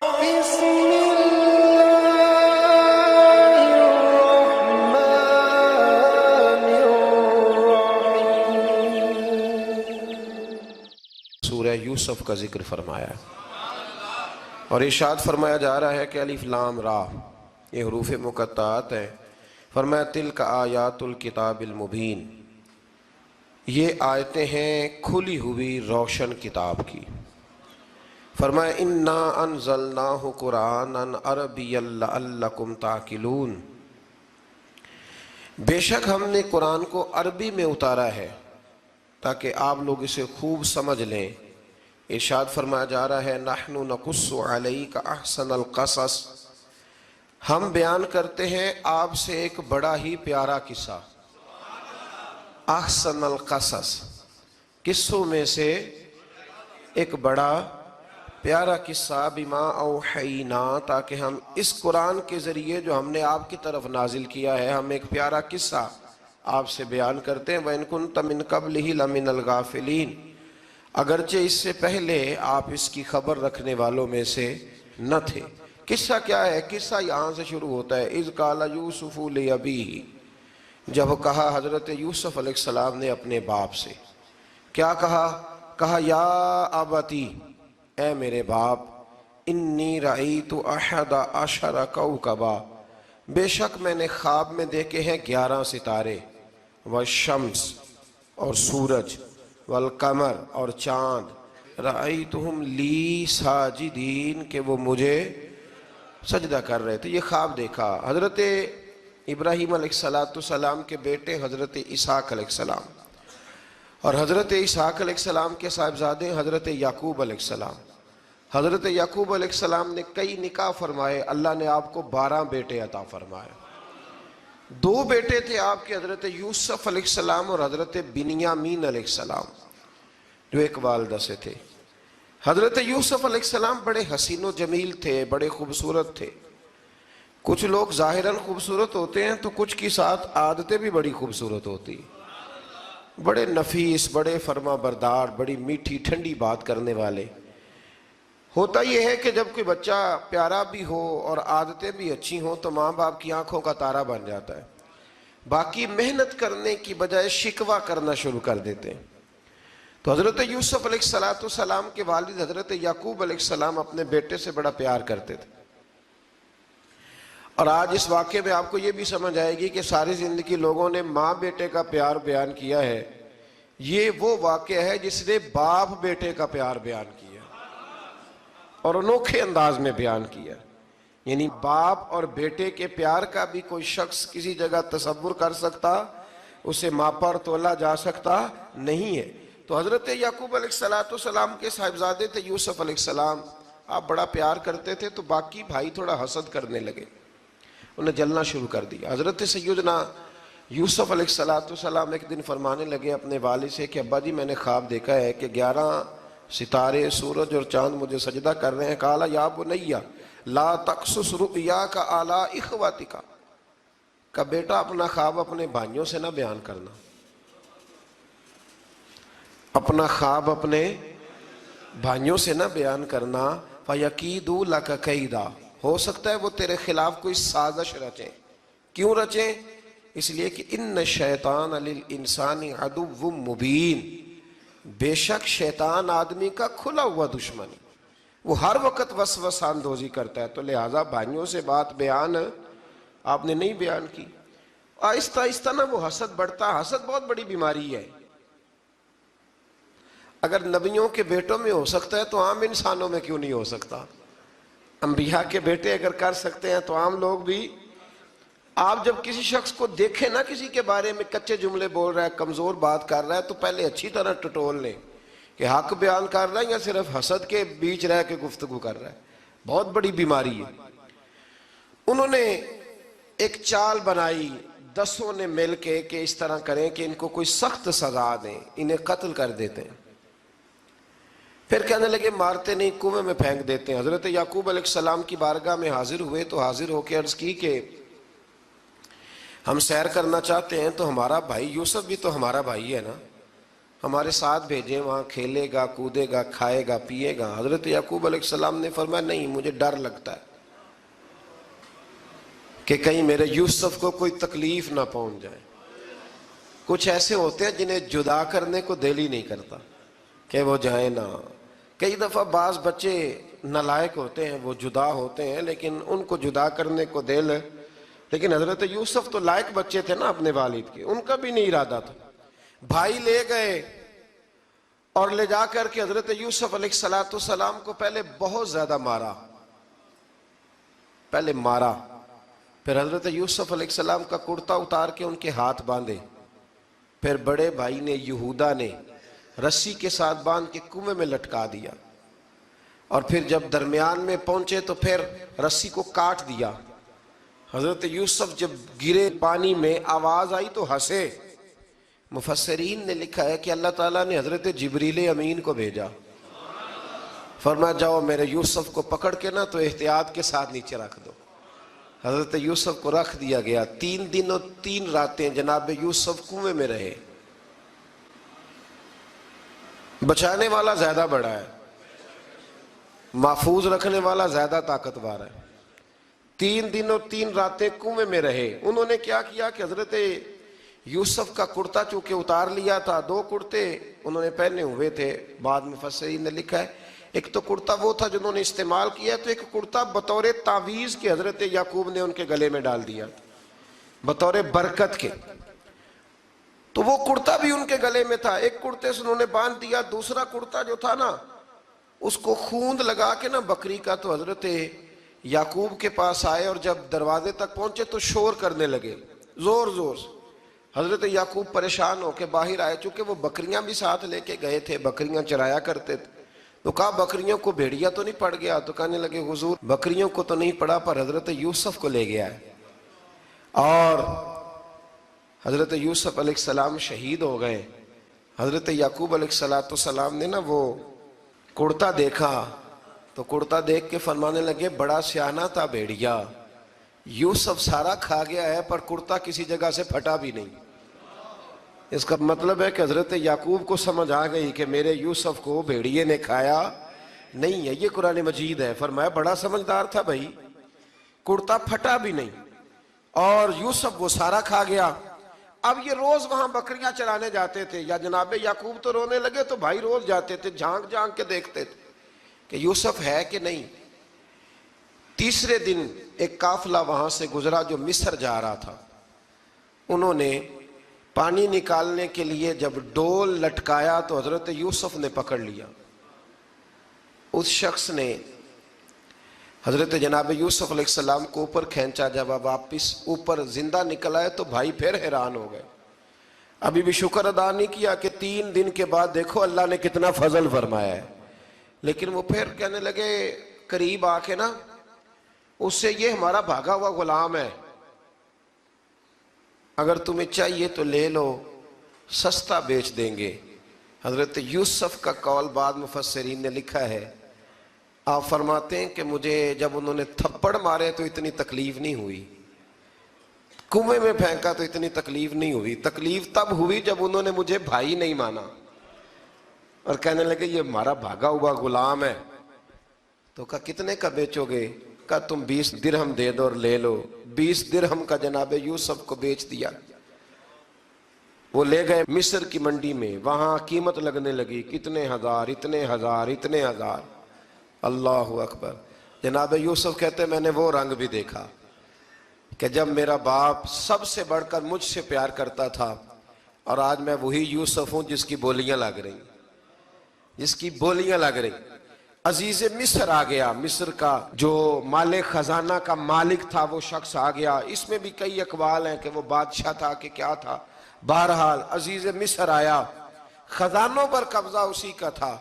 بسم الله الرحمن الرحيم۔ سورہ یوسف کا ذکر فرمایا ہے اور ارشاد فرمایا جا رہا ہے کہ الف لام را یہ حروف مقطعات ہیں۔ فرمایا تلک آیات الکتاب المبین، یہ آیتیں ہیں کھلی ہوئی روشن کتاب کی۔ فرمایا انا انزلناہ قرآنا عربیا لعلکم تعقلون، بے شک ہم نے قرآن کو عربی میں اتارا ہے تاکہ آپ لوگ اسے خوب سمجھ لیں۔ ارشاد فرمایا جا رہا ہے نحن نقص علیک احسن القصص، ہم بیان کرتے ہیں آپ سے ایک بڑا ہی پیارا قصہ۔ احسن القصص، قصوں میں سے ایک بڑا پیارا قصہ، بما اوحینا، تاکہ ہم اس قرآن کے ذریعے جو ہم نے آپ کی طرف نازل کیا ہے، ہم ایک پیارا قصہ آپ سے بیان کرتے ہیں۔ وَإِن كُنتَ مِن قَبْلِهِ لَمِنَ الْغَافِلِينَ، اگرچہ اس سے پہلے آپ اس کی خبر رکھنے والوں میں سے نہ تھے۔ قصہ کیا ہے؟ قصہ یہاں سے شروع ہوتا ہے اِذْ قَالَ يُوسُفُ لِأَبِيهِ، جب کہا حضرت یوسف علیہ السلام نے اپنے باپ سے، کیا کہا؟ کہا یا ابتی، اے میرے باپ، انی رأیت احد عشر کوکبا، بے شک میں نے خواب میں دیکھے ہیں 11 ستارے، والشمس اور سورج، والقمر اور چاند، رأیتہم لی ساجدین، کہ وہ مجھے سجدہ کر رہے تھے۔ یہ خواب دیکھا حضرت ابراہیم علیہ السلام کے بیٹے حضرت اسحاق علیہ السلام، اور حضرت اسحاق علیہ السلام کے صاحبزادے حضرت یعقوب علیہ السلام۔ حضرت یعقوب علیہ السلام نے کئی نکاح فرمائے، اللہ نے آپ کو 12 بیٹے عطا فرمائے۔ 2 بیٹے تھے آپ کے، حضرت یوسف علیہ السلام اور حضرت بنیامین علیہ السلام، جو ایک والدہ سے تھے۔ حضرت یوسف علیہ السلام بڑے حسین و جمیل تھے، بڑے خوبصورت تھے۔ کچھ لوگ ظاہراً خوبصورت ہوتے ہیں تو کچھ کی ساتھ عادتیں بھی بڑی خوبصورت ہوتی، بڑے نفیس، بڑے فرما بردار، بڑی میٹھی ٹھنڈی بات کرنے والے۔ ہوتا یہ ہے کہ جب کوئی بچہ پیارا بھی ہو اور عادتیں بھی اچھی ہوں تو ماں باپ کی آنکھوں کا تارا بن جاتا ہے، باقی محنت کرنے کی بجائے شکوہ کرنا شروع کر دیتے ہیں۔ تو حضرت یوسف علیہ السلام کے والد حضرت یعقوب علیہ السلام اپنے بیٹے سے بڑا پیار کرتے تھے۔ اور آج اس واقعے میں آپ کو یہ بھی سمجھ آئے گی کہ ساری زندگی لوگوں نے ماں بیٹے کا پیار بیان کیا ہے، یہ وہ واقعہ ہے جس نے باپ بیٹے کا پیار بیان کیا اور انوکھے انداز میں بیان کیا۔ یعنی باپ اور بیٹے کے پیار کا بھی کوئی شخص کسی جگہ تصور کر سکتا، اسے ماپا اور تولا جا سکتا نہیں ہے۔ تو حضرت یعقوب علیہ السلام کے صاحبزادے تھے یوسف علیہ السلام، آپ بڑا پیار کرتے تھے تو باقی بھائی تھوڑا حسد کرنے لگے، انہیں جلنا شروع کر دیا۔ حضرت سیدنا یوسف علیہ السلام ایک دن فرمانے لگے اپنے والد سے کہ ابا جی میں نے خواب دیکھا ہے کہ 11 ستارے، سورج اور چاند مجھے سجدہ کر رہے ہیں۔ قال یا بنی لا تقصص رؤیاک علی اخوتک، کہ بیٹا اپنا خواب اپنے بھائیوں سے نہ بیان کرنا، اپنا خواب اپنے بھائیوں سے نہ بیان کرنا، فَيَكِيدُوا لَكَ كَيْدًا، ہو سکتا ہے وہ تیرے خلاف کوئی سازش رچیں۔ کیوں رچیں؟ اس لیے کہ ان الشیطان للانسان عدو مبین، بے شک شیطان آدمی کا کھلا ہوا دشمن، وہ ہر وقت وسوسہ اندوزی کرتا ہے، تو لہٰذا بھائیوں سے بات بیان آپ نے نہیں بیان کی۔ آہستہ آہستہ نا وہ حسد بڑھتا، حسد بہت بڑی بیماری ہے۔ اگر نبیوں کے بیٹوں میں ہو سکتا ہے تو عام انسانوں میں کیوں نہیں ہو سکتا؟ انبیاء کے بیٹے اگر کر سکتے ہیں تو عام لوگ بھی۔ آپ جب کسی شخص کو دیکھیں نا کسی کے بارے میں کچے جملے بول رہا ہے، کمزور بات کر رہا ہے، تو پہلے اچھی طرح ٹٹول لیں کہ حق بیان کر رہا ہے یا صرف حسد کے بیچ رہ کے گفتگو کر رہا ہے۔ بہت بڑی بیماری ہے۔ انہوں نے ایک چال بنائی 10 نے مل کے کہ اس طرح کریں کہ ان کو کوئی سخت سزا دیں، انہیں قتل کر دیتے ہیں۔ پھر کہنے لگے مارتے نہیں، کنویں میں پھینک دیتے ہیں۔ حضرت یعقوب علیہ السلام کی بارگاہ میں حاضر ہوئے تو حاضر ہو کے عرض کی کہ ہم سیر کرنا چاہتے ہیں تو ہمارا بھائی یوسف بھی تو ہمارا بھائی ہے نا، ہمارے ساتھ بھیجیں، وہاں کھیلے گا، کودے گا، کھائے گا، پیے گا۔ حضرت یعقوب علیہ السلام نے فرمایا نہیں، مجھے ڈر لگتا ہے کہ کہیں میرے یوسف کو کوئی تکلیف نہ پہنچ جائے۔ کچھ ایسے ہوتے ہیں جنہیں جدا کرنے کو دل ہی نہیں کرتا کہ وہ جائیں نہ۔ کئی دفعہ بعض بچے نالائق ہوتے ہیں، وہ جدا ہوتے ہیں لیکن ان کو جدا کرنے کو دل، لیکن حضرت یوسف تو لائق بچے تھے نا اپنے والد کے، ان کا بھی نہیں ارادہ تھا۔ بھائی لے گئے اور لے جا کر کے حضرت یوسف علیہ السلام کو پہلے بہت زیادہ مارا، پھر حضرت یوسف علیہ السلام کا کرتا اتار کے ان کے ہاتھ باندھے، پھر بڑے بھائی نے یہودا نے رسی کے ساتھ باندھ کے کنویں میں لٹکا دیا، اور پھر جب درمیان میں پہنچے تو پھر رسی کو کاٹ دیا۔ حضرت یوسف جب گرے پانی میں آواز آئی تو ہنسے۔ مفسرین نے لکھا ہے کہ اللہ تعالیٰ نے حضرت جبریل امین کو بھیجا، فرمایا جاؤ میرے یوسف کو پکڑ کے نا تو احتیاط کے ساتھ نیچے رکھ دو۔ حضرت یوسف کو رکھ دیا گیا۔ 3 دن اور 3 راتیں جناب یوسف کنویں میں رہے۔ بچانے والا زیادہ بڑا ہے، محفوظ رکھنے والا زیادہ طاقتور ہے۔ 3 دن اور 3 راتیں کنویں میں رہے۔ انہوں نے کیا کیا کہ حضرت یوسف کا کرتا چونکہ اتار لیا تھا، 2 کرتے انہوں نے پہنے ہوئے تھے، بعد مفسرین نے لکھا ہے ایک تو کرتا وہ تھا جنہوں نے استعمال کیا، تو ایک کرتا بطور تعویذ کے حضرت یعقوب نے ان کے گلے میں ڈال دیا بطور برکت کے، تو وہ کرتا بھی ان کے گلے میں تھا۔ ایک کرتے سے انہوں نے باندھ دیا، دوسرا کرتا جو تھا نا اس کو خوند لگا کے نا بکری کا، تو حضرت یعقوب کے پاس آئے اور جب دروازے تک پہنچے تو شور کرنے لگے زور زور سے۔ حضرت یعقوب پریشان ہو کے باہر آئے، چونکہ وہ بکریاں بھی ساتھ لے کے گئے تھے، بکریاں چرایا کرتے تھے، تو کہا بکریوں کو بھیڑیا تو نہیں پڑ گیا؟ تو کہنے لگے حضور بکریوں کو تو نہیں پڑا پر حضرت یوسف کو لے گیا ہے۔ اور حضرت یوسف علیہ السلام شہید ہو گئے۔ حضرت یعقوب علیہ السلام نے نا وہ کرتا دیکھا تو کرتا دیکھ کے فرمانے لگے بڑا سیانہ تھا بھیڑیا، یوسف سارا کھا گیا ہے پر کرتا کسی جگہ سے پھٹا بھی نہیں۔ اس کا مطلب ہے کہ حضرت یعقوب کو سمجھ آ گئی کہ میرے یوسف کو بھیڑیے نے کھایا نہیں ہے۔ یہ قرآن مجید ہے۔ فرمایا بڑا سمجھدار تھا بھائی، کرتا پھٹا بھی نہیں اور یوسف وہ سارا کھا گیا۔ اب یہ روز وہاں بکریاں چرانے جاتے تھے، یا جناب یعقوب تو رونے لگے تو بھائی روز جاتے تھے، جھانک جھانک کے دیکھتے تھے کہ یوسف ہے کہ نہیں۔ تیسرے دن ایک قافلہ وہاں سے گزرا جو مصر جا رہا تھا، انہوں نے پانی نکالنے کے لیے جب ڈول لٹکایا تو حضرت یوسف نے پکڑ لیا۔ اس شخص نے حضرت جناب یوسف علیہ السلام کو اوپر کھینچا، جب آپ واپس اوپر زندہ نکل آئے تو بھائی پھر حیران ہو گئے، ابھی بھی شکر ادا نہیں کیا کہ 3 دن کے بعد دیکھو اللہ نے کتنا فضل فرمایا ہے۔ لیکن وہ پھر کہنے لگے قریب آ کے نا اس سے، یہ ہمارا بھاگا ہوا غلام ہے، اگر تمہیں چاہیے تو لے لو، سستا بیچ دیں گے۔ حضرت یوسف کا قول بعد مفسرین نے لکھا ہے، آپ فرماتے ہیں کہ مجھے جب انہوں نے تھپڑ مارے تو اتنی تکلیف نہیں ہوئی، کنویں میں پھینکا تو اتنی تکلیف نہیں ہوئی، تکلیف تب ہوئی جب انہوں نے مجھے بھائی نہیں مانا اور کہنے لگے یہ ہمارا بھاگا ہوا غلام ہے۔ تو کہا کتنے کا بیچو گے؟ کہا تم 20 درہم دے دو اور لے لو۔ 20 درہم کا جناب یوسف کو بیچ دیا۔ وہ لے گئے مصر کی منڈی میں، وہاں قیمت لگنے لگی، کتنے ہزار، اتنے ہزار، اتنے ہزار۔ اللہ اکبر۔ جناب یوسف کہتے میں نے وہ رنگ بھی دیکھا کہ جب میرا باپ سب سے بڑھ کر مجھ سے پیار کرتا تھا، اور آج میں وہی یوسف ہوں جس کی بولیاں لگ رہی، جس کی بولیاں لگ رہی۔ عزیز مصر آ گیا، مصر کا جو مال خزانہ کا مالک تھا وہ شخص آ گیا۔ اس میں بھی کئی اقوال ہیں کہ وہ بادشاہ تھا کہ کیا تھا، بہرحال عزیز مصر آیا، خزانوں پر قبضہ اسی کا تھا۔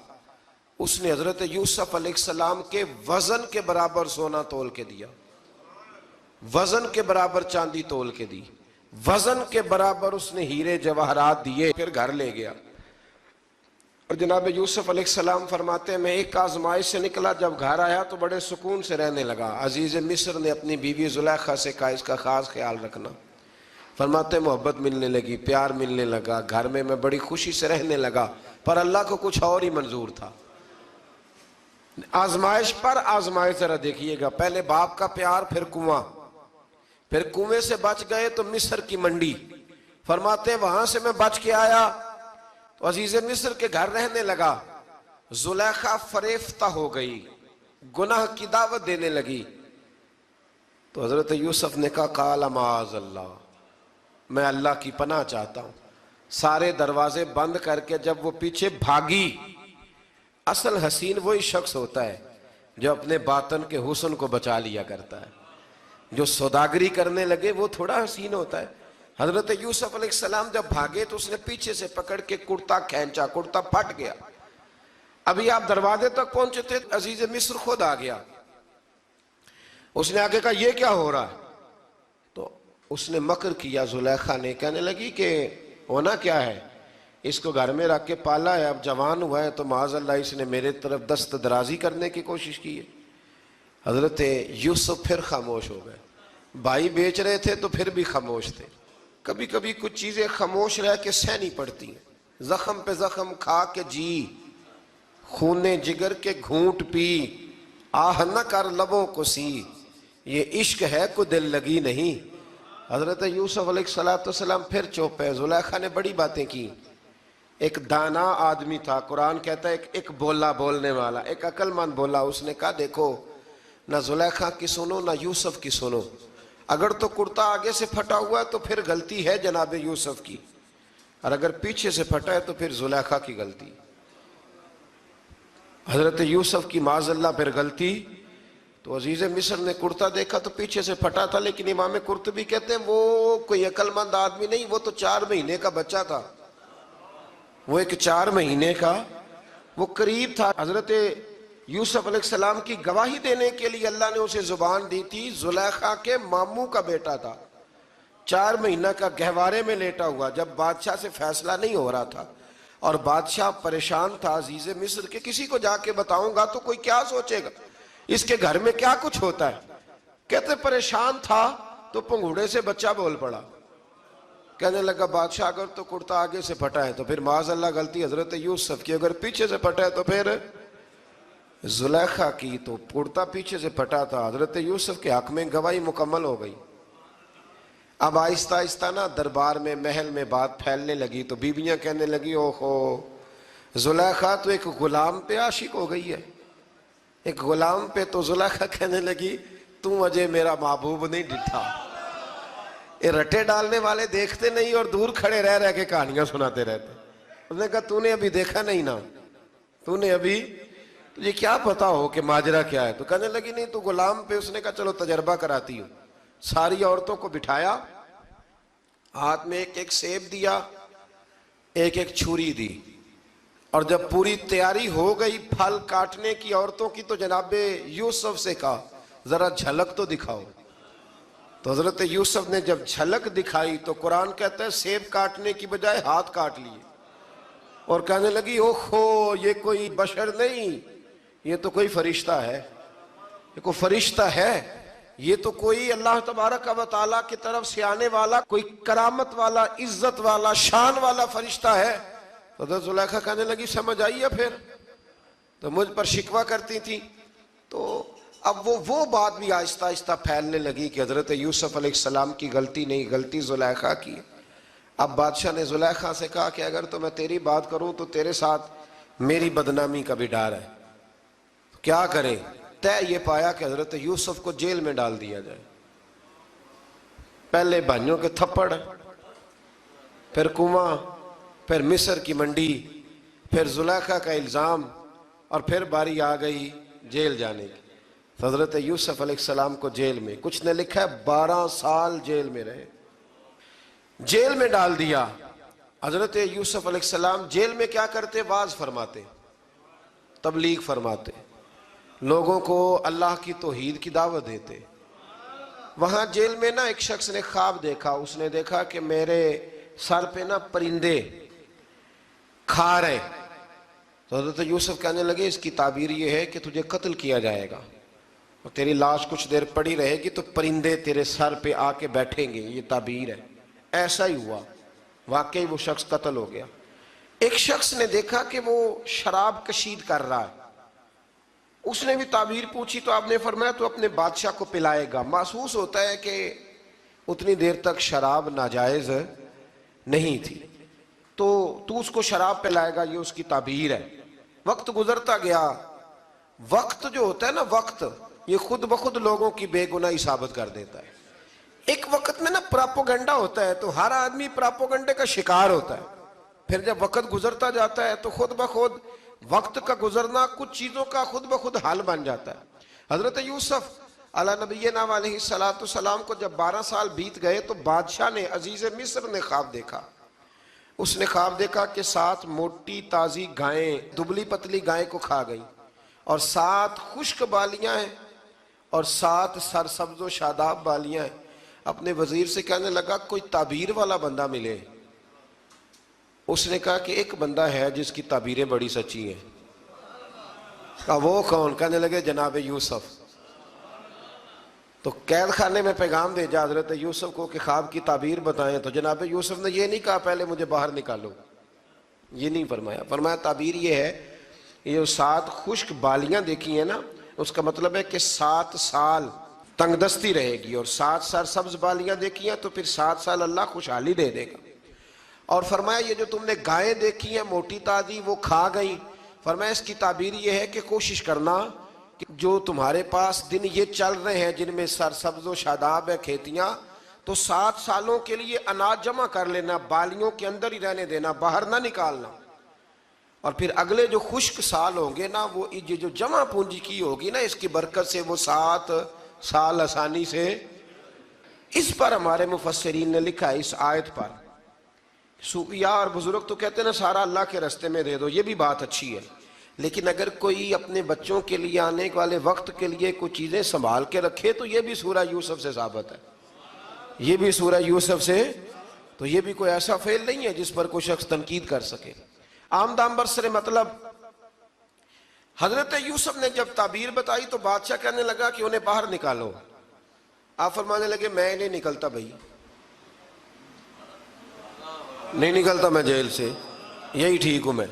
اس نے حضرت یوسف علیہ السلام کے وزن کے برابر سونا تول کے دیا، وزن کے برابر چاندی تول کے دی، وزن کے برابر اس نے ہیرے جواہرات دیے، پھر گھر لے گیا۔ اور جناب یوسف علیہ السلام فرماتے ہیں میں ایک آزمائش سے نکلا، جب گھر آیا تو بڑے سکون سے رہنے لگا۔ عزیز مصر نے اپنی بیوی زلیخا سے کہا اس کا خاص خیال رکھنا، فرماتے محبت ملنے لگی، پیار ملنے لگا، گھر میں بڑی خوشی سے رہنے لگا، پر اللہ کو کچھ اور ہی منظور تھا۔ آزمائش پر آزمائش ذرا دیکھیے گا، پہلے باپ کا پیار، پھر کنواں، پھر کنویں سے بچ گئے تو مصر کی منڈی۔ فرماتے ہیں وہاں سے میں بچ کے آیا تو عزیز مصر کے گھر رہنے لگا، زلیخا فریفتہ ہو گئی، گناہ کی دعوت دینے لگی، تو حضرت یوسف نے کہا قال معاذ اللہ، میں اللہ کی پناہ چاہتا ہوں۔ سارے دروازے بند کر کے جب وہ پیچھے بھاگی، اصل حسین وہی شخص ہوتا ہے جو اپنے باطن کے حسن کو بچا لیا کرتا ہے، جو سوداگری کرنے لگے وہ تھوڑا حسین ہوتا ہے۔ حضرت یوسف علیہ السلام جب بھاگے تو اس نے پیچھے سے پکڑ کے کرتا کھینچا، کرتا پھٹ گیا۔ ابھی آپ دروازے تک پہنچے تھے، عزیز مصر خود آ گیا۔ اس نے آگے کہا یہ کیا ہو رہا ہے؟ تو اس نے مکر کیا، زلیخا نے، کہنے لگی کہ ہونا کیا ہے، اس کو گھر میں رکھ کے پالا ہے، اب جوان ہوا ہے تو معاذ اللہ اس نے میرے طرف دست درازی کرنے کی کوشش کی ہے۔ حضرت یوسف پھر خاموش ہو گئے۔ بھائی بیچ رہے تھے تو پھر بھی خاموش تھے۔ کبھی کبھی کچھ چیزیں خاموش رہ کے سہنی پڑتی ہیں، زخم پہ زخم کھا کے جی، خون جگر کے گھونٹ پی، آہ نہ کر لبوں کو سی، یہ عشق ہے کو دل لگی نہیں۔ حضرت یوسف علیہ السلام پھر چپ ہے۔ زلیخا نے بڑی باتیں کی، ایک دانا آدمی تھا، قرآن کہتا ہے ایک بولا بولنے والا، ایک عقل مند بولا۔ اس نے کہا دیکھو نہ زلیخا کی سنو نہ یوسف کی سنو، اگر تو کرتا آگے سے پھٹا ہوا ہے تو پھر غلطی ہے جناب یوسف کی، اور اگر پیچھے سے پھٹا ہے تو پھر زلیخا کی غلطی۔ حضرت یوسف کی معاذ اللہ پھر غلطی، تو عزیز مصر نے کرتا دیکھا تو پیچھے سے پھٹا تھا، لیکن امام قرطبی کہتے ہیں وہ کوئی عقل مند آدمی نہیں، وہ تو 4 مہینے کا بچہ تھا، وہ ایک 4 مہینے کا وہ قریب تھا۔ حضرت یوسف علیہ السلام کی گواہی دینے کے لیے اللہ نے اسے زبان دی تھی، زلیخا کے ماموں کا بیٹا تھا، 4 مہینہ کا گہوارے میں لیٹا ہوا، جب بادشاہ سے فیصلہ نہیں ہو رہا تھا اور بادشاہ پریشان تھا عزیز مصر کے، کسی کو جا کے بتاؤں گا تو کوئی کیا سوچے گا، اس کے گھر میں کیا کچھ ہوتا ہے۔ کہتے پریشان تھا تو پنگوڑے سے بچہ بول پڑا، کہنے لگا بادشاہ اگر تو کرتا آگے سے پھٹا ہے تو پھر معاذ اللہ غلطی حضرت یوسف کی، اگر پیچھے سے پھٹا ہے تو پھر زلیخا کی، تو کرتا پیچھے سے پھٹا تھا۔ حضرت یوسف کے حق میں گواہی مکمل ہو گئی۔ اب آہستہ آہستہ نا دربار میں محل میں بات پھیلنے لگی، تو بیویاں کہنے لگی اوہو زلیخا تو ایک غلام پہ عاشق ہو گئی ہے، ایک غلام پہ۔ تو زلیخا کہنے لگی تم اجے میرا محبوب نہیں ڈٹھا۔ یہ رٹے ڈالنے والے دیکھتے نہیں اور دور کھڑے رہ رہ کے کہانیاں سناتے رہتے۔ اس نے کہا تو نے ابھی دیکھا نہیں نا، تو نے ابھی، تجھے کیا پتا ہو کہ ماجرا کیا ہے؟ تو کہنے لگی نہیں تو غلام پہ۔ اس نے کہا چلو تجربہ کراتی ہوں۔ ساری عورتوں کو بٹھایا، ہاتھ میں ایک ایک سیب دیا، ایک ایک چھری دی، اور جب پوری تیاری ہو گئی پھل کاٹنے کی عورتوں کی، تو جناب یوسف سے کہا ذرا جھلک تو دکھاؤ۔ تو حضرت یوسف نے جب جھلک دکھائی تو قرآن کہتا ہے سیب کاٹنے کی بجائے ہاتھ کاٹ لیے، اور کہنے لگی اوہو یہ کوئی بشر نہیں، یہ تو کوئی فرشتہ ہے، یہ کوئی فرشتہ ہے، یہ تو کوئی اللہ تبارک و تعالیٰ کی طرف سے آنے والا کوئی کرامت والا، عزت والا، شان والا فرشتہ ہے۔ حضرت زلیخا کہنے لگی سمجھ آئی ہے پھر تو مجھ پر شکوہ کرتی تھی۔ تو اب وہ بات بھی آہستہ آہستہ پھیلنے لگی کہ حضرت یوسف علیہ السلام کی غلطی نہیں، غلطی زلیخا کی۔ اب بادشاہ نے زلیخا سے کہا کہ اگر تو میں تیری بات کروں تو تیرے ساتھ میری بدنامی کا بھی ڈر ہے، کیا کریں؟ طے یہ پایا کہ حضرت یوسف کو جیل میں ڈال دیا جائے۔ پہلے بھائیوں کے تھپڑ، پھر کنواں، پھر مصر کی منڈی، پھر زلیخا کا الزام، اور پھر باری آ گئی جیل جانے کی۔ حضرت یوسف علیہ السلام کو جیل میں، کچھ نے لکھا ہے 12 سال جیل میں رہے، جیل میں ڈال دیا۔ حضرت یوسف علیہ السلام جیل میں کیا کرتے؟ واعظ فرماتے، تبلیغ فرماتے، لوگوں کو اللہ کی توحید کی دعوت دیتے۔ وہاں جیل میں نا ایک شخص نے خواب دیکھا، اس نے دیکھا کہ میرے سر پہ نا پرندے کھا رہے۔ تو حضرت یوسف کہنے لگے اس کی تعبیر یہ ہے کہ تجھے قتل کیا جائے گا، اور تیری لاش کچھ دیر پڑی رہے گی تو پرندے تیرے سر پہ آ کے بیٹھیں گے، یہ تعبیر ہے۔ ایسا ہی ہوا، واقعی وہ شخص قتل ہو گیا۔ ایک شخص نے دیکھا کہ وہ شراب کشید کر رہا ہے، اس نے بھی تعبیر پوچھی تو آپ نے فرمایا تو اپنے بادشاہ کو پلائے گا۔ محسوس ہوتا ہے کہ اتنی دیر تک شراب ناجائز نہیں تھی، تو اس کو شراب پلائے گا، یہ اس کی تعبیر ہے۔ وقت گزرتا گیا، وقت جو ہوتا ہے نا، وقت یہ خود بخود لوگوں کی بے گناہی ثابت کر دیتا ہے۔ ایک وقت میں نا پراپوگنڈا ہوتا ہے تو ہر آدمی پراپوگنڈے کا شکار ہوتا ہے، پھر جب وقت گزرتا جاتا ہے تو خود بخود وقت کا گزرنا کچھ چیزوں کا خود بخود حل بن جاتا ہے۔ حضرت یوسف علی نبینا علیہ السلام کو جب 12 سال بیت گئے تو بادشاہ نے، عزیز مصر نے خواب دیکھا۔ اس نے خواب دیکھا کہ 7 موٹی تازی گائیں دبلی پتلی گائیں کو کھا گئی، اور 7 خشک بالیاں ہیں اور 7 سرسبز و شاداب بالیاں ہیں۔ اپنے وزیر سے کہنے لگا کوئی تعبیر والا بندہ ملے۔ اس نے کہا کہ ایک بندہ ہے جس کی تعبیریں بڑی سچی ہیں۔ کہا وہ کون؟ کہنے لگے جناب یوسف۔ تو قید خانے میں پیغام بھیجا حضرت یوسف کو کہ خواب کی تعبیر بتائیں، تو جناب یوسف نے یہ نہیں کہا پہلے مجھے باہر نکالو، یہ نہیں فرمایا۔ فرمایا تعبیر یہ ہے، یہ جو 7 خشک بالیاں دیکھی ہیں نا، اس کا مطلب ہے کہ 7 سال تنگ دستی رہے گی، اور 7 سرسبز بالیاں دیکھی ہیں تو پھر 7 سال اللہ خوشحالی دے دے گا۔ اور فرمایا یہ جو تم نے گائیں دیکھی ہیں موٹی تازی وہ کھا گئی، فرمایا اس کی تعبیر یہ ہے کہ کوشش کرنا کہ جو تمہارے پاس دن یہ چل رہے ہیں جن میں سرسبز و شاداب ہے کھیتیاں، تو 7 سالوں کے لیے اناج جمع کر لینا، بالیوں کے اندر ہی رہنے دینا، باہر نہ نکالنا، اور پھر اگلے جو خشک سال ہوں گے نا، وہ یہ جو جمع پونجی کی ہوگی نا، اس کی برکت سے وہ 7 سال آسانی سے۔ اس پر ہمارے مفسرین نے لکھا ہے، اس آیت پر صوفیاء اور بزرگ تو کہتے ہیں نا سارا اللہ کے راستے میں دے دو، یہ بھی بات اچھی ہے، لیکن اگر کوئی اپنے بچوں کے لیے آنے والے وقت کے لیے کوئی چیزیں سنبھال کے رکھے تو یہ بھی سورہ یوسف سے ثابت ہے، یہ بھی سورہ یوسف سے، تو یہ بھی کوئی ایسا فعل نہیں ہے جس پر کوئی شخص تنقید کر سکے۔ آمدام برسر مطلب حضرت یوسف نے جب تعبیر بتائی تو بادشاہ کہنے لگا کہ انہیں باہر نکالو۔ آپ فرمانے لگے میں نہیں نکلتا بھائی، نہیں نکلتا میں جیل سے، یہی ٹھیک ہوں میں۔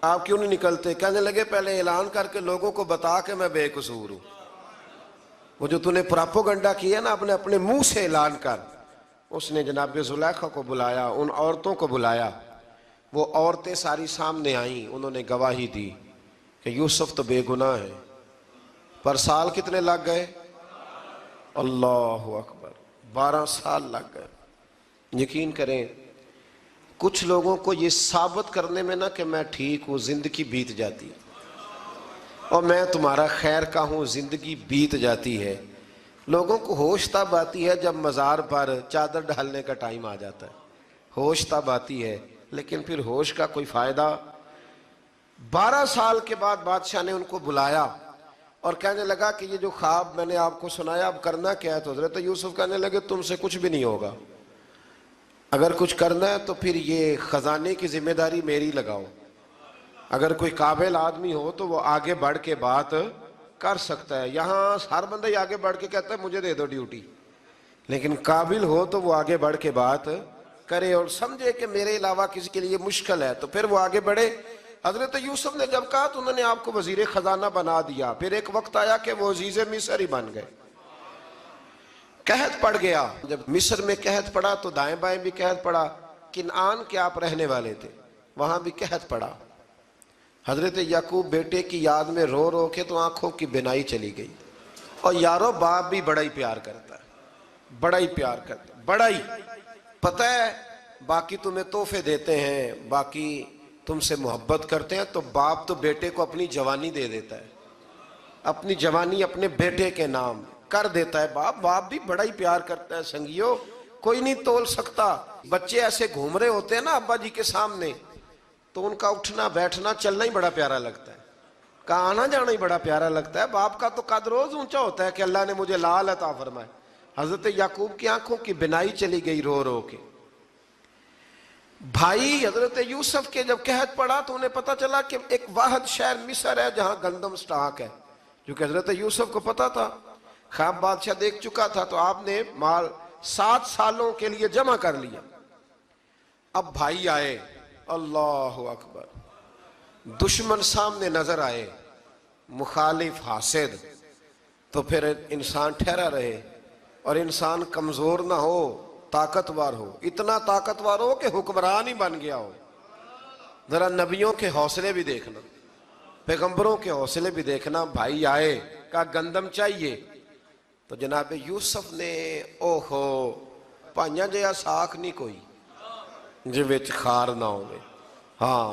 آپ کیوں نہیں نکلتے؟ کہنے لگے پہلے اعلان کر کے لوگوں کو بتا کہ میں بے قصور ہوں۔ وہ جو تو نے پراپوگنڈا کیا نا اپنے منہ سے اعلان کر۔ اس نے جناب زلیخا کو بلایا، ان عورتوں کو بلایا، وہ عورتیں ساری سامنے آئیں، انہوں نے گواہی دی کہ یوسف تو بے گناہ ہے۔ پر سال کتنے لگ گئے؟ اللہ اکبر، 12 سال لگ گئے۔ یقین کریں کچھ لوگوں کو یہ ثابت کرنے میں نا کہ میں ٹھیک ہوں زندگی بیت جاتی، اور میں تمہارا خیر کا ہوں زندگی بیت جاتی ہے۔ لوگوں کو ہوش تب آتی ہے جب مزار پر چادر ڈالنے کا ٹائم آ جاتا ہے، ہوش تب آتی ہے، لیکن پھر ہوش کا کوئی فائدہ۔ 12 سال کے بعد بادشاہ نے ان کو بلایا اور کہنے لگا کہ یہ جو خواب میں نے آپ کو سنایا اب کرنا کیا ہے؟ تو حضرت یوسف کہنے لگے تم سے کچھ بھی نہیں ہوگا، اگر کچھ کرنا ہے تو پھر یہ خزانے کی ذمہ داری میری لگاؤ، اگر کوئی قابل آدمی ہو تو وہ آگے بڑھ کے بات کر سکتا ہے۔ یہاں ہر بندہ ہی آگے بڑھ کے کہتا ہے مجھے دے دو ڈیوٹی، لیکن قابل ہو تو وہ آگے بڑھ کے بات کرے اور سمجھے کہ میرے علاوہ کسی کے لیے مشکل ہے تو پھر وہ آگے بڑھے۔ حضرت یوسف نے جب کہا تو انہوں نے آپ کو وزیر خزانہ بنا دیا۔ پھر ایک وقت آیا کہ وہ عزیز مصر ہی بن گئے، قحط پڑ گیا۔ جب مصر میں قحط پڑا تو دائیں بائیں بھی قحط پڑا، کنعان کے آپ رہنے والے تھے، وہاں بھی قحط پڑا۔ حضرت یعقوب بیٹے کی یاد میں رو رو کے تو آنکھوں کی بینائی چلی گئی۔ اور یارو باپ بھی بڑا ہی پیار کرتا ہے، بڑا ہی پیار کرتا ہے، بڑا ہی پتہ ہے۔ باقی تمہیں تحفے دیتے ہیں، باقی تم سے محبت کرتے ہیں، تو باپ تو بیٹے کو اپنی جوانی دے دیتا ہے، اپنی جوانی اپنے بیٹے کے نام کر دیتا ہے۔ باپ بھی بڑا ہی پیار کرتا ہے سنگیو، کوئی نہیں تول سکتا۔ بچے ایسے گھوم رہے ہوتے ہیں نا ابا جی کے سامنے تو ان کا اٹھنا بیٹھنا چلنا ہی بڑا پیارا لگتا ہے، کا آنا جانا ہی بڑا پیارا لگتا ہے۔ باپ کا تو قد روز اونچا ہوتا ہے کہ اللہ نے مجھے لال عطا فرمائے۔ حضرت یعقوب کی آنکھوں کی بینائی چلی گئی رو رو کے۔ بھائی حضرت یوسف کے جب قحط پڑا تو انہیں پتا چلا کہ ایک واحد شہر مصر ہے جہاں گندم سٹاک ہے، جو کہ حضرت یوسف کو پتا تھا، خواب بادشاہ دیکھ چکا تھا، تو آپ نے مال 7 سالوں کے لیے جمع کر لیا۔ اب بھائی آئے، اللہ اکبر، دشمن سامنے نظر آئے، مخالف حاسد، تو پھر انسان ٹھہرا رہے اور انسان کمزور نہ ہو، طاقتور ہو، اتنا طاقتور ہو کہ حکمران ہی بن گیا ہو۔ ذرا نبیوں کے حوصلے بھی دیکھنا، پیغمبروں کے حوصلے بھی دیکھنا۔ بھائی آئے، کہا گندم چاہیے، تو جناب یوسف نے اوہو پائیاں جیا ساکھ نہیں کوئی جی وچ خار نہ ہوئے۔ ہاں،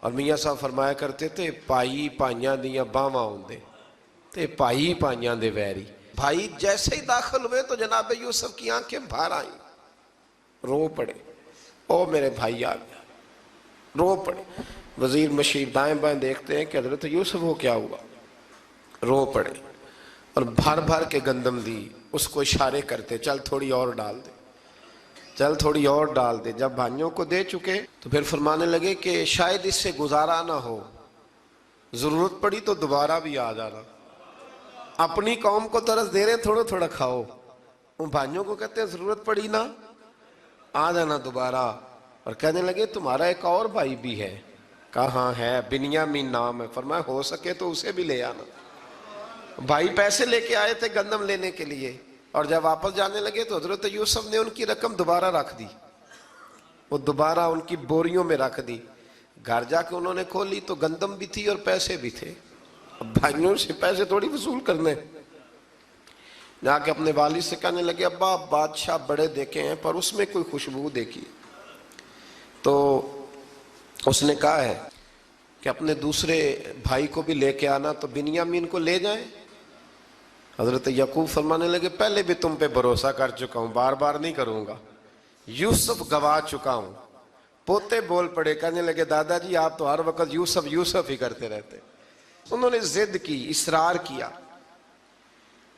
اور میاں صاحب فرمایا کرتے تھے پائی پائیاں دیاں باواں ہوندے تے پائی پائیاں دے ویری۔ بھائی جیسے ہی داخل ہوئے تو جناب یوسف کی آنکھیں بھر آئیں، رو پڑے، او میرے بھائی آ گیا، رو پڑے۔ وزیر مشیر دائیں بائیں دیکھتے ہیں کہ حضرت یوسف کو کیا ہوا، رو پڑے اور بھر بھر کے گندم دی، اس کو اشارے کرتے چل تھوڑی اور ڈال دے، چل تھوڑی اور ڈال دے۔ جب بھائیوں کو دے چکے تو پھر فرمانے لگے کہ شاید اس سے گزارا نہ ہو، ضرورت پڑی تو دوبارہ بھی آ جانا۔ اپنی قوم کو ترس دے رہے ہیں، تھوڑا تھوڑا کھاؤ، ان بھائیوں کو کہتے ہیں ضرورت پڑی نا آ جانا دوبارہ۔ اور کہنے لگے تمہارا ایک اور بھائی بھی ہے، کہا ہاں ہے، بنیامین نام ہے، فرمایا ہو سکے تو اسے بھی لے آنا۔ بھائی پیسے لے کے آئے تھے گندم لینے کے لیے، اور جب واپس جانے لگے تو حضرت یوسف نے ان کی رقم دوبارہ رکھ دی، وہ دوبارہ ان کی بوریوں میں رکھ دی۔ گھر جا کے انہوں نے کھولی تو گندم بھی تھی اور پیسے بھی تھے۔ اب بھائیوں سے پیسے تھوڑی وصول کرنے، جا کے اپنے والد سے کہنے لگے ابا بادشاہ بڑے دیکھے ہیں پر اس میں کوئی خوشبو دیکھی، تو اس نے کہا ہے کہ اپنے دوسرے بھائی کو بھی لے کے آنا، تو بنیامین کو لے جائیں۔ حضرت یعقوب فرمانے لگے پہلے بھی تم پہ بھروسہ کر چکا ہوں، بار بار نہیں کروں گا، یوسف گوا چکا ہوں۔ پوتے بول پڑے، کہنے لگے دادا جی آپ تو ہر وقت یوسف یوسف ہی کرتے رہتے۔ انہوں نے ضد کی، اصرار کیا،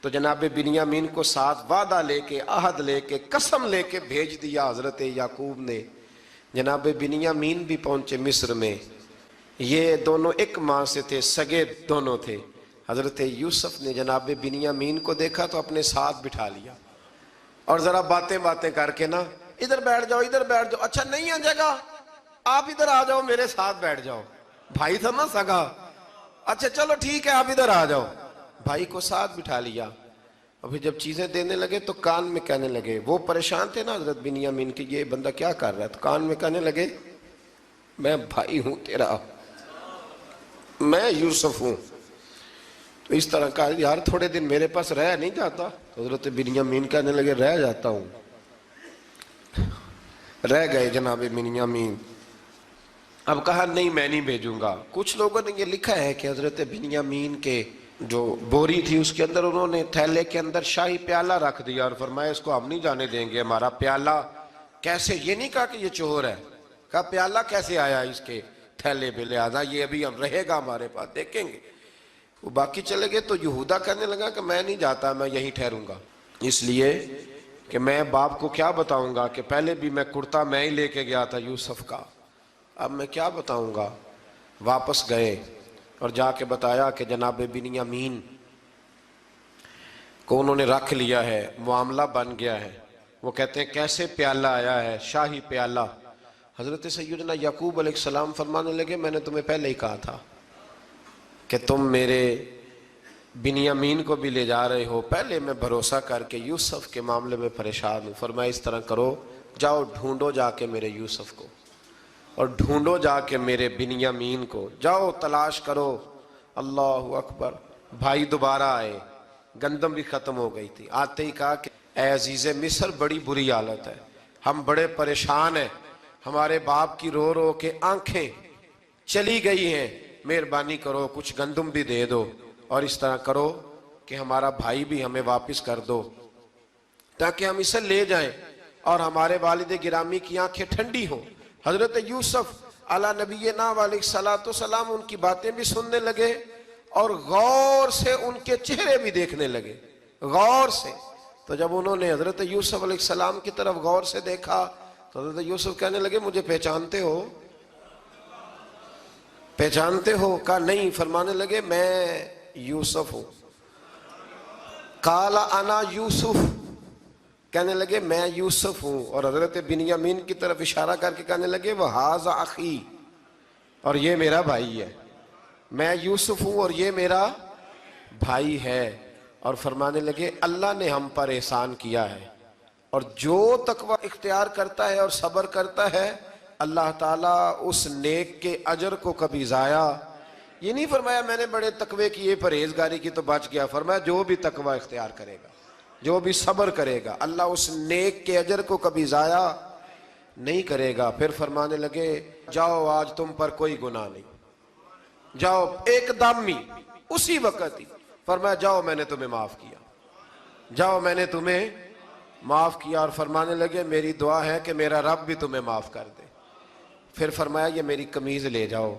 تو جناب بنیامین کو ساتھ وعدہ لے کے، عہد لے کے، قسم لے کے بھیج دیا حضرت یعقوب نے۔ جناب بنیامین بھی پہنچے مصر میں، یہ دونوں ایک ماں سے تھے، سگے دونوں تھے۔ حضرت یوسف نے جناب بنیامین کو دیکھا تو اپنے ساتھ بٹھا لیا، اور ذرا باتیں باتیں کر کے نا ادھر بیٹھ جاؤ ادھر بیٹھ جاؤ، اچھا نہیں ہے جگہ آپ ادھر آ جاؤ میرے ساتھ بیٹھ جاؤ، بھائی تھا نا سگا، اچھا چلو ٹھیک ہے آپ ادھر آ جاؤ، بھائی کو ساتھ بٹھا لیا۔ ابھی جب چیزیں دینے لگے تو کان میں کہنے لگے، وہ پریشان تھے نا حضرت بنیامین کی یہ بندہ کیا کر رہا ہے، تو کان میں کہنے لگے میں بھائی ہوں تیرا، میں یوسف ہوں۔ تو اس طرح کہا یار تھوڑے دن میرے پاس رہ نہیں جاتا، تو حضرت بنیامین کہنے لگے رہ جاتا ہوں۔ رہ گئے جناب بنیامین۔ اب کہا نہیں میں نہیں بھیجوں گا۔ کچھ لوگوں نے یہ لکھا ہے کہ حضرت بنیامین کے جو بوری تھی اس کے اندر انہوں نے تھیلے کے اندر شاہی پیالہ رکھ دیا اور فرمایا اس کو ہم نہیں جانے دیں گے، ہمارا پیالہ کیسے، یہ نہیں کہا کہ یہ چور ہے، کہا پیالہ کیسے آیا اس کے تھیلے پہ، لہذا یہ ابھی ہم رہے گا ہمارے پاس، دیکھیں گے۔ وہ باقی چلے گئے تو یہودا کہنے لگا کہ میں نہیں جاتا، میں یہیں ٹھہروں گا، اس لیے کہ میں باپ کو کیا بتاؤں گا کہ پہلے بھی میں کرتا میں ہی لے کے گیا تھا یوسف کا، اب میں کیا بتاؤں گا۔ واپس گئے اور جا کے بتایا کہ جناب بنیامین کو انہوں نے رکھ لیا ہے، معاملہ بن گیا ہے۔ وہ کہتے ہیں کیسے پیالہ آیا ہے، شاہی پیالہ۔ حضرت سیدنا یعقوب علیہ السلام فرمانے لگے میں نے تمہیں پہلے ہی کہا تھا کہ تم میرے بنیامین کو بھی لے جا رہے ہو، پہلے میں بھروسہ کر کے یوسف کے معاملے میں پریشان ہوں۔ فرمایا اس طرح کرو، جاؤ ڈھونڈو جا کے میرے یوسف کو، اور ڈھونڈو جا کے میرے بنیامین کو، جاؤ تلاش کرو۔ اللہ اکبر۔ بھائی دوبارہ آئے، گندم بھی ختم ہو گئی تھی، آتے ہی کہا کہ اے عزیز مصر بڑی بری حالت ہے، ہم بڑے پریشان ہیں، ہمارے باپ کی رو رو کے آنکھیں چلی گئی ہیں، مہربانی کرو کچھ گندم بھی دے دو، اور اس طرح کرو کہ ہمارا بھائی بھی ہمیں واپس کر دو تاکہ ہم اسے لے جائیں اور ہمارے والد گرامی کی آنکھیں ٹھنڈی ہوں۔ حضرت یوسف علی نبینا علیہ السلام ان کی باتیں بھی سننے لگے اور غور سے ان کے چہرے بھی دیکھنے لگے، غور سے۔ تو جب انہوں نے حضرت یوسف علیہ السلام کی طرف غور سے دیکھا تو حضرت یوسف کہنے لگے مجھے پہچانتے ہو، پہچانتے ہو؟ کہا نہیں۔ فرمانے لگے میں یوسف ہوں۔ قال انا یوسف، کہنے لگے میں یوسف ہوں، اور حضرت بنیامین کی طرف اشارہ کر کے کہنے لگے وہ ھذا اخی، اور یہ میرا بھائی ہے، میں یوسف ہوں اور یہ میرا بھائی ہے۔ اور فرمانے لگے اللہ نے ہم پر احسان کیا ہے، اور جو تقوی اختیار کرتا ہے اور صبر کرتا ہے اللہ تعالیٰ اس نیک کے اجر کو کبھی ضائع، یہ نہیں فرمایا میں نے بڑے تقوی کیے پرہیزگاری کی تو بچ گیا، فرمایا جو بھی تقوی اختیار کرے گا، جو بھی صبر کرے گا، اللہ اس نیک کے اجر کو کبھی ضائع نہیں کرے گا۔ پھر فرمانے لگے جاؤ آج تم پر کوئی گناہ نہیں، جاؤ، ایک دم ہی اسی وقت ہی فرمایا جاؤ میں نے تمہیں معاف کیا، جاؤ میں نے تمہیں معاف کیا۔ اور فرمانے لگے میری دعا ہے کہ میرا رب بھی تمہیں معاف کر دے۔ پھر فرمایا یہ میری قمیض لے جاؤ،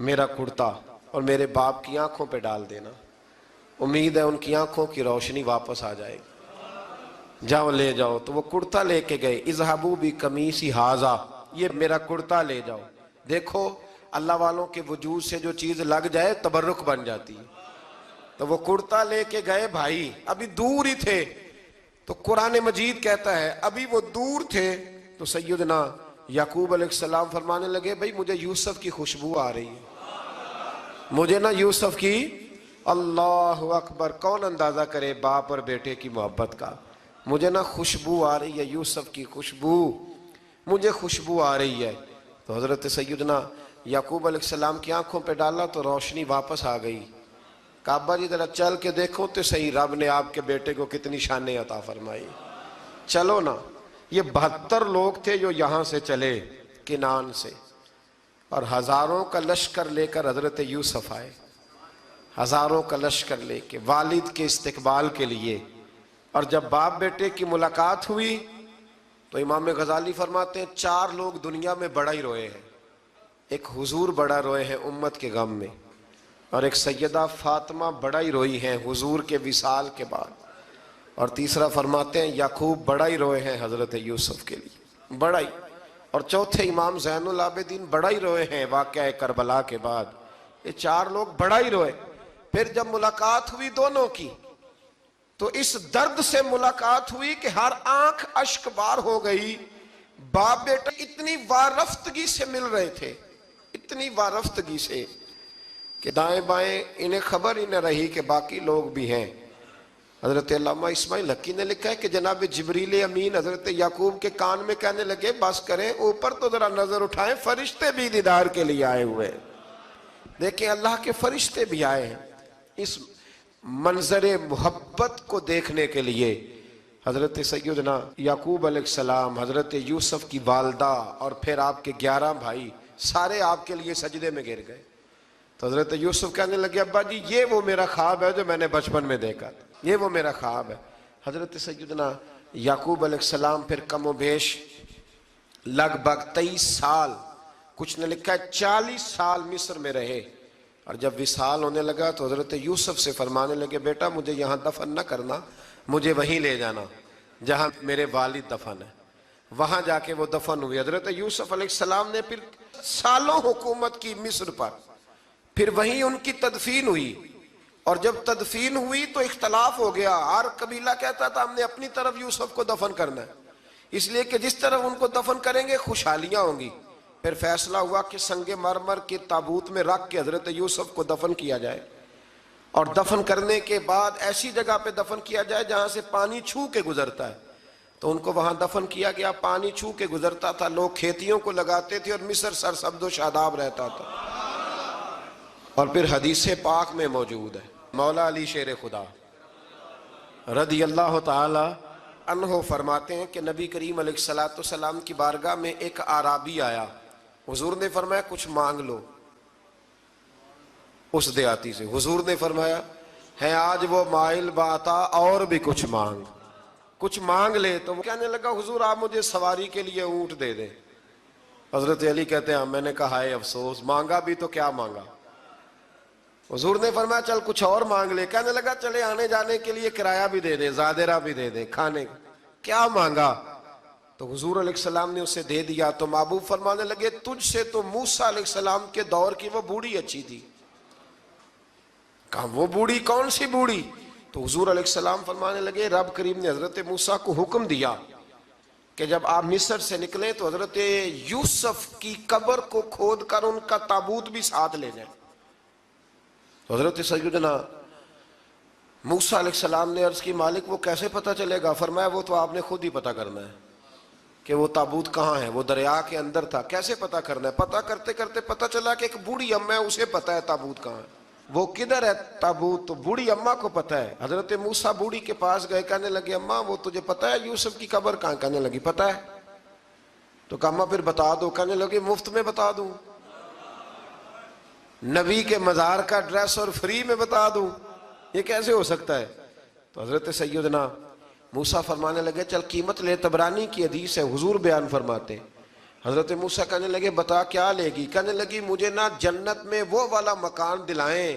میرا کرتا، اور میرے باپ کی آنکھوں پہ ڈال دینا، امید ہے ان کی آنکھوں کی روشنی واپس آ جائے گی، جاؤ لے جاؤ۔ تو وہ کرتا لے کے گئے، اذهبوا بقمیصی ھذا، یہ میرا کرتا لے جاؤ۔ دیکھو اللہ والوں کے وجود سے جو چیز لگ جائے تبرک بن جاتی ہے۔ تو وہ کرتا لے کے گئے، بھائی ابھی دور ہی تھے، تو قرآن مجید کہتا ہے ابھی وہ دور تھے تو سیدنا یعقوب علیہ السلام فرمانے لگے بھئی مجھے یوسف کی خوشبو آ رہی ہے، مجھے نا یوسف کی، اللہ اکبر، کون اندازہ کرے باپ اور بیٹے کی محبت کا، مجھے نا خوشبو آ رہی ہے، یوسف کی خوشبو، مجھے خوشبو آ رہی ہے۔ تو حضرت سیدنا یعقوب علیہ السلام کی آنکھوں پہ ڈالا تو روشنی واپس آ گئی۔ کعبہ جی ذرا چل کے دیکھو تو صحیح رب نے آپ کے بیٹے کو کتنی شانیں عطا فرمائی۔ چلو نا، یہ 72 لوگ تھے جو یہاں سے چلے کنان سے، اور ہزاروں کا لشکر لے کر حضرت یوسف آئے، ہزاروں کا لشکر لے کے والد کے استقبال کے لیے۔ اور جب باپ بیٹے کی ملاقات ہوئی تو امام غزالی فرماتے ہیں 4 لوگ دنیا میں بڑا ہی روئے ہیں، ایک حضور بڑا روئے ہیں امت کے غم میں، اور ایک سیدہ فاطمہ بڑا ہی روئی ہیں حضور کے وصال کے بعد، اور تیسرا فرماتے ہیں یعقوب بڑا ہی روئے ہیں حضرت یوسف کے لیے، بڑا ہی، اور چوتھے امام زین العابدین بڑا ہی روئے ہیں واقعہ کربلا کے بعد۔ یہ 4 لوگ بڑا ہی روئے۔ پھر جب ملاقات ہوئی دونوں کی تو اس درد سے ملاقات ہوئی کہ ہر آنکھ اشک بار ہو گئی، باپ بیٹا اتنی وارفتگی سے مل رہے تھے، اتنی وارفتگی سے کہ دائیں بائیں انہیں خبر ہی نہ رہی کہ باقی لوگ بھی ہیں۔ حضرت علامہ اسماعیل حقی نے لکھا ہے کہ جناب جبریل امین حضرت یعقوب کے کان میں کہنے لگے بس کریں، اوپر تو ذرا نظر اٹھائیں، فرشتے بھی دیدار کے لیے آئے ہوئے ہیں، دیکھیں اللہ کے فرشتے بھی آئے ہیں اس منظر محبت کو دیکھنے کے لیے۔ حضرت سیدنا یعقوب علیہ السلام، حضرت یوسف کی والدہ، اور پھر آپ کے 11 بھائی سارے آپ کے لیے سجدے میں گر گئے۔ تو حضرت یوسف کہنے لگے ابا جی یہ وہ میرا خواب ہے جو میں نے بچپن میں دیکھا تھا، یہ وہ میرا خواب ہے۔ حضرت سیدنا یعقوب علیہ السلام پھر کم و بیش لگ بھگ 23 سال، کچھ نے لکھا ہے 40 سال مصر میں رہے، اور جب وصال ہونے لگا تو حضرت یوسف سے فرمانے لگے بیٹا مجھے یہاں دفن نہ کرنا، مجھے وہیں لے جانا جہاں میرے والد دفن ہے، وہاں جا کے وہ دفن ہوئے۔ حضرت یوسف علیہ السلام نے پھر سالوں حکومت کی مصر پر، پھر وہیں ان کی تدفین ہوئی، اور جب تدفین ہوئی تو اختلاف ہو گیا، ہر قبیلہ کہتا تھا ہم نے اپنی طرف یوسف کو دفن کرنا ہے، اس لیے کہ جس طرف ان کو دفن کریں گے خوشحالیاں ہوں گی۔ پھر فیصلہ ہوا کہ سنگ مرمر کے تابوت میں رکھ کے حضرت یوسف کو دفن کیا جائے، اور دفن کرنے کے بعد ایسی جگہ پہ دفن کیا جائے جہاں سے پانی چھو کے گزرتا ہے، تو ان کو وہاں دفن کیا گیا، پانی چھو کے گزرتا تھا، لوگ کھیتیوں کو لگاتے تھے اور مصر سرسبز و شاداب رہتا تھا۔ اور پھر حدیث پاک میں موجود ہے، مولا علی شیر خدا رضی اللہ تعالی عنہ فرماتے ہیں کہ نبی کریم علیہ السلام کی بارگاہ میں ایک اعرابی آیا، حضور نے فرمایا کچھ مانگ لو اس دیہاتی سے، حضور نے فرمایا ہے آج وہ مائل باتا اور بھی کچھ مانگ لے، تو وہ کہنے لگا حضور آپ مجھے سواری کے لیے اونٹ دے دیں۔ حضرت علی کہتے ہیں میں نے کہا ہے افسوس، مانگا بھی تو کیا مانگا۔ حضور نے فرمایا چل کچھ اور مانگ لے، کہنے لگا چلے آنے جانے کے لیے کرایہ بھی دے دے، زادرہ بھی دے دے، کھانے کیا مانگا؟ تو حضور علیہ السلام نے اسے دے دیا، تو محبوب فرمانے لگے تجھ سے تو موسیٰ علیہ السلام کے دور کی وہ بوڑھی اچھی تھی۔ کہا وہ بوڑھی کون سی بوڑھی؟ تو حضور علیہ السلام فرمانے لگے رب کریم نے حضرت موسیٰ کو حکم دیا کہ جب آپ مصر سے نکلیں تو حضرت یوسف کی قبر کو کھود کر ان کا تابوت بھی ساتھ لے جائیں۔ تو حضرت سیدنا موسیٰ علیہ السلام نے عرض کی مالک وہ کیسے پتہ چلے گا؟ فرمایا وہ تو آپ نے خود ہی پتہ کرنا ہے کہ وہ تابوت کہاں ہے، وہ دریا کے اندر تھا، کیسے پتہ کرنا ہے؟ پتہ کرتے کرتے پتہ چلا کہ ایک بوڑھی اماں ہے، اسے پتہ ہے تابوت کہاں ہے، وہ کدھر ہے تابوت، تو بوڑھی اماں کو پتہ ہے۔ حضرت موسیٰ بوڑھی کے پاس گئے، کہنے لگے اماں وہ تجھے پتہ ہے یوسف کی قبر کہاں؟ کہنے لگی پتہ ہے۔ تو کہا اماں پھر بتا دو، کہنے لگے مفت میں بتا دوں، نبی کے مزار کا ایڈریس اور فری میں بتا دوں، یہ کیسے ہو سکتا ہے؟ تو حضرت سیدنا موسیٰ فرمانے لگے چل قیمت لے، طبرانی کی حدیث ہے، حضور بیان فرماتے۔ حضرت موسیٰ کہنے لگے بتا کیا لے گی؟ کہنے لگی مجھے نہ جنت میں وہ والا مکان دلائیں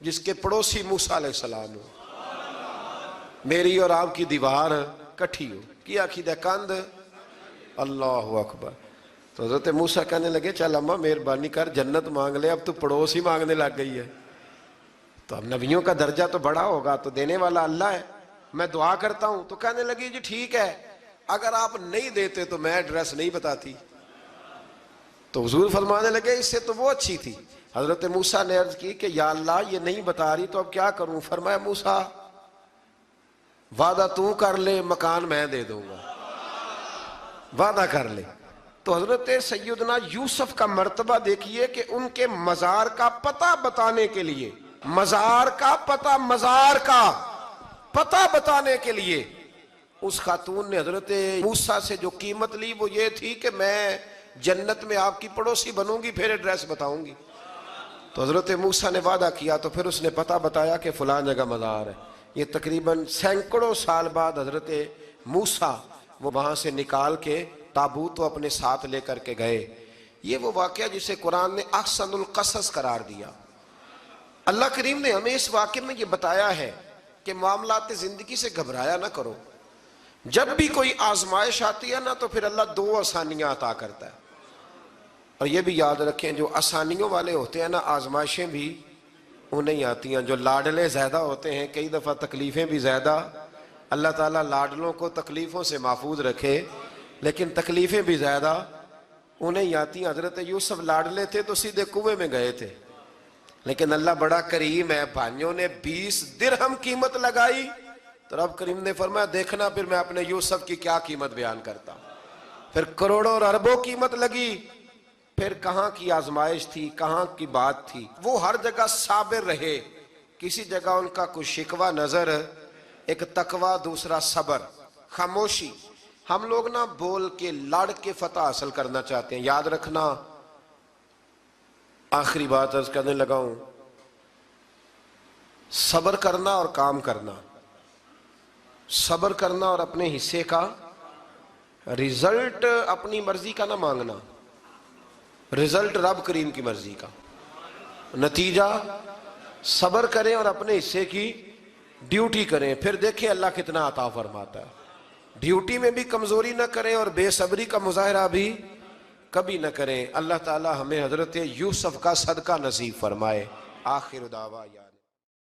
جس کے پڑوسی موسیٰ علیہ السلام ہو، میری اور آپ کی دیوار کٹھی ہو، کیا عقیدہ کند، اللہ اکبر۔ تو حضرت موسیٰ کہنے لگے چل اماں مہربانی کر جنت مانگ لے، اب تو پڑوس ہی مانگنے لگ گئی ہے، تو اب نبیوں کا درجہ تو بڑا ہوگا، تو دینے والا اللہ ہے، میں دعا کرتا ہوں۔ تو کہنے لگی جی ٹھیک ہے، اگر آپ نہیں دیتے تو میں ایڈریس نہیں بتاتی۔ تو حضور فرمانے لگے اس سے تو وہ اچھی تھی۔ حضرت موسیٰ نے عرض کی کہ یا اللہ یہ نہیں بتا رہی تو اب کیا کروں؟ فرمایا موسیٰ وعدہ تو کر لے، مکان میں دے دوں گا، وعدہ کر لے۔ تو حضرت سیدنا یوسف کا مرتبہ دیکھیے کہ ان کے مزار کا پتہ بتانے کے لیے، مزار کا پتہ، مزار کا پتہ بتانے کے لیے اس خاتون نے حضرت موسیٰ سے جو قیمت لی وہ یہ تھی کہ میں جنت میں آپ کی پڑوسی بنوں گی پھر ایڈریس بتاؤں گی۔ تو حضرت موسیٰ نے وعدہ کیا تو پھر اس نے پتہ بتایا کہ فلاں جگہ مزار ہے۔ یہ تقریباً سینکڑوں سال بعد حضرت موسیٰ وہ وہاں سے نکال کے تابوت کو اپنے ساتھ لے کر کے گئے۔ یہ وہ واقعہ جسے قرآن نے احسن القصص قرار دیا۔ اللہ کریم نے ہمیں اس واقعے میں یہ بتایا ہے کہ معاملات زندگی سے گھبرایا نہ کرو، جب بھی کوئی آزمائش آتی ہے نا تو پھر اللہ دو آسانیاں عطا کرتا ہے، اور یہ بھی یاد رکھیں جو آسانیوں والے ہوتے ہیں نا آزمائشیں بھی انہیں آتی ہیں، جو لاڈلے زیادہ ہوتے ہیں کئی دفعہ تکلیفیں بھی زیادہ۔ اللہ تعالیٰ لاڈلوں کو تکلیفوں سے محفوظ رکھے، لیکن تکلیفیں بھی زیادہ انہیں آتی ہیں۔ حضرت یوسف لاڈلے تھے تو سیدھے کنویں میں گئے تھے، لیکن اللہ بڑا کریم ہے، بھائیوں نے 20 درہم قیمت لگائی تو رب کریم نے فرمایا دیکھنا پھر میں اپنے یوسف کی کیا قیمت بیان کرتا ہوں۔ پھر کروڑوں اور اربوں قیمت لگی، پھر کہاں کی آزمائش تھی، کہاں کی بات تھی، وہ ہر جگہ صابر رہے، کسی جگہ ان کا کوئی شکوہ نظر، ایک تقوی، دوسرا صبر، خاموشی۔ ہم لوگ نہ بول کے لڑ کے فتح حاصل کرنا چاہتے ہیں، یاد رکھنا۔ آخری بات عرض کرنے لگا ہوں، صبر کرنا اور کام کرنا، صبر کرنا اور اپنے حصے کا رزلٹ اپنی مرضی کا نہ مانگنا، رزلٹ رب کریم کی مرضی کا، نتیجہ صبر کریں اور اپنے حصے کی ڈیوٹی کریں، پھر دیکھیں اللہ کتنا عطا فرماتا ہے۔ ڈیوٹی میں بھی کمزوری نہ کریں اور بے صبری کا مظاہرہ بھی کبھی نہ کریں۔ اللہ تعالی ہمیں حضرت یوسف کا صدقہ نصیب فرمائے۔ آخر دعویٰ